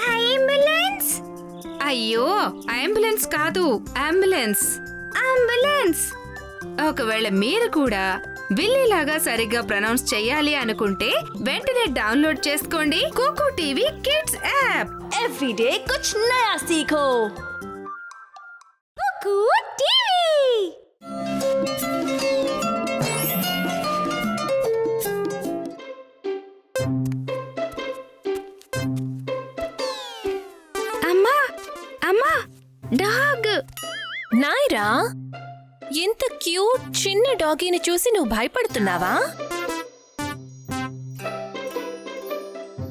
Ambulance! అయ్యో, ambulance కాదు, ambulance. Ambulance! ఒకవేళ మీరు కూడా బిల్లీలాగా సరిగ్గా ప్రొనౌన్స్ చెయ్యాలి అనుకుంటే వెంటనే డౌన్లోడ్ చేసుకోండి Kuku TV kids app. Everyday కుచ్ నయా సీఖో. కుకు టీవీ. అమ్మా అమ్మా, డాగ్. నాయరా, ఇంత క్యూట్ చిన్న డాగీని చూసి నువ్వు భయపడుతున్నావా?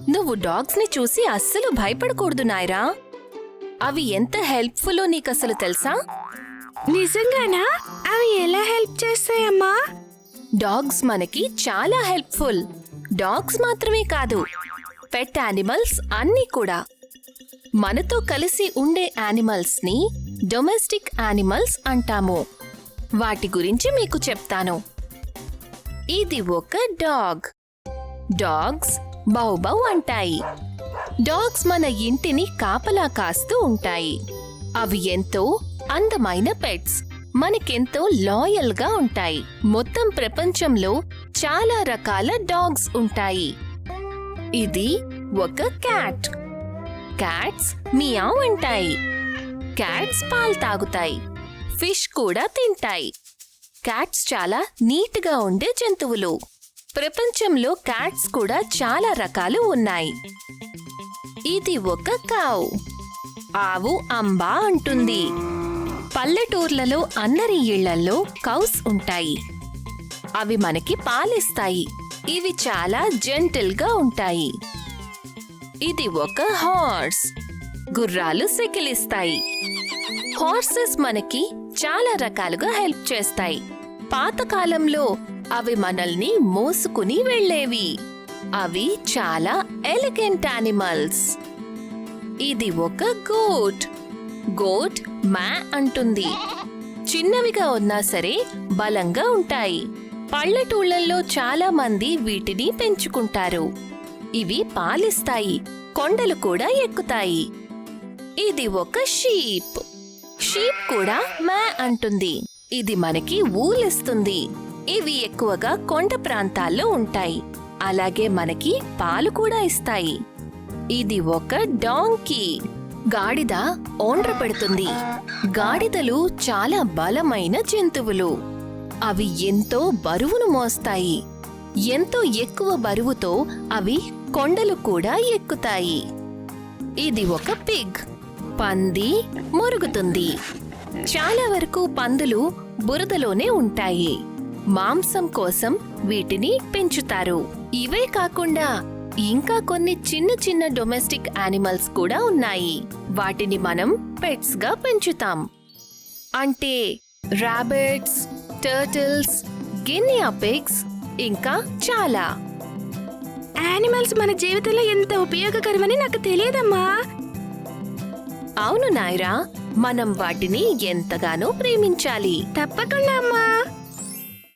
నువ్వు డాగ్స్ ని చూసి అస్సలు భయపడకూడదు నాయరా. అవి ఎంత హెల్ప్ఫుల్లో నీకసలు తెలుసా? నిజంగానా? అవి ఎలా హెల్ప్ చేస్తాయమ్మా? డాగ్స్ మనకి చాలా హెల్ప్ఫుల్. డాగ్స్ మాత్రమే కాదు, పెట్ యానిమల్స్ అన్నీ కూడా. మనతో కలిసి ఉండే యానిమల్స్ ని డొమెస్టిక్ యానిమల్స్ అంటాము. వాటి గురించి మీకు చెప్తాను. ఇది ఒక డాగ్. డాగ్స్ బౌబౌ అంటాయి. డాగ్స్ మన ఇంటిని కాపలా కాస్తూ ఉంటాయి. అవి ఎంతో అందమైన పెట్స్. మనకెంతో లాయల్ గా ఉంటాయి. మొత్తం ప్రపంచంలో చాలా రకాల డాగ్స్ ఉంటాయి. ఇది ఒక క్యాట్. క్యాట్స్ మియావ్ అంటాయి. క్యాట్స్ పాలు తాగుతాయి. ఫిష్ కూడా తింటాయి. క్యాట్స్ చాలా నీట్గా ఉండే జంతువులు. ప్రపంచంలో క్యాట్స్ కూడా చాలా రకాలు ఉన్నాయి. ఇది ఒక కావ్. ఆవు అంబా అంటుంది. పల్లెటూర్లలో అందరి ఇళ్లల్లో కౌస్ ఉంటాయి. అవి మనకి పాలిస్తాయి. ఇవి చాలా జెంటిల్ గా ఉంటాయి. ఇది ఒక హార్స్. గుర్రాలు సెకిలిస్తాయి. హార్సెస్ మనకి చాలా రకాలుగా హెల్ప్ చేస్తాయి. పాతకాలంలో అవి మనల్ని మోసుకుని వెళ్లేవి. అవి చాలా ఎలిగెంట్ యానిమల్స్. ఇది ఒక గోట్. గోట్ మ్యా అంటుంది. చిన్నవిగా ఉన్నా సరే బలంగా ఉంటాయి. పల్లెటూళ్లలో చాలా మంది వీటిని పెంచుకుంటారు. ఇవి పాలిస్తాయి. కొండలు కూడా ఎక్కుతాయి. ఇది ఒక షీప్. షీప్ కూడా మ్యా అంటుంది. ఇది మనకి ఊలిస్తుంది. ఇవి ఎక్కువగా కొండ ప్రాంతాల్లో ఉంటాయి. అలాగే మనకి పాలు కూడా ఇస్తాయి. ఇది ఒక డాంకీ. గాడిద ఓండ్ర పెడుతుంది. గాడిదలు చాలా బలమైన జంతువులు. అవి ఎంతో బరువును మోస్తాయి. ఎంతో ఎక్కువ బరువుతో అవి కొండలు కూడా ఎక్కుతాయి. ఇది ఒక పిగ్. పంది మురుగుతుంది. చాలా వరకు పందులు బురదలోనే ఉంటాయి. మాంసం కోసం వీటిని పెంచుతారు. ఇవే కాకుండా ఇంకా కొన్ని చిన్న చిన్న డొమెస్టిక్ యానిమల్స్ కూడా ఉన్నాయి. వాటిని మనం పెట్స్ గా పెంచుతాం. అంటే రాబిట్స్, టర్టిల్స్, గినియా పిగ్స్, ఇంకా చాలా. యానిమల్స్ మన జీవితంలో ఎంత ఉపయోగకరమని నాకు తెలియదమ్మా. అవును నాయరా, మనం వాటిని ఎంతగానో ప్రేమించాలి. తప్పకుండా అమ్మా.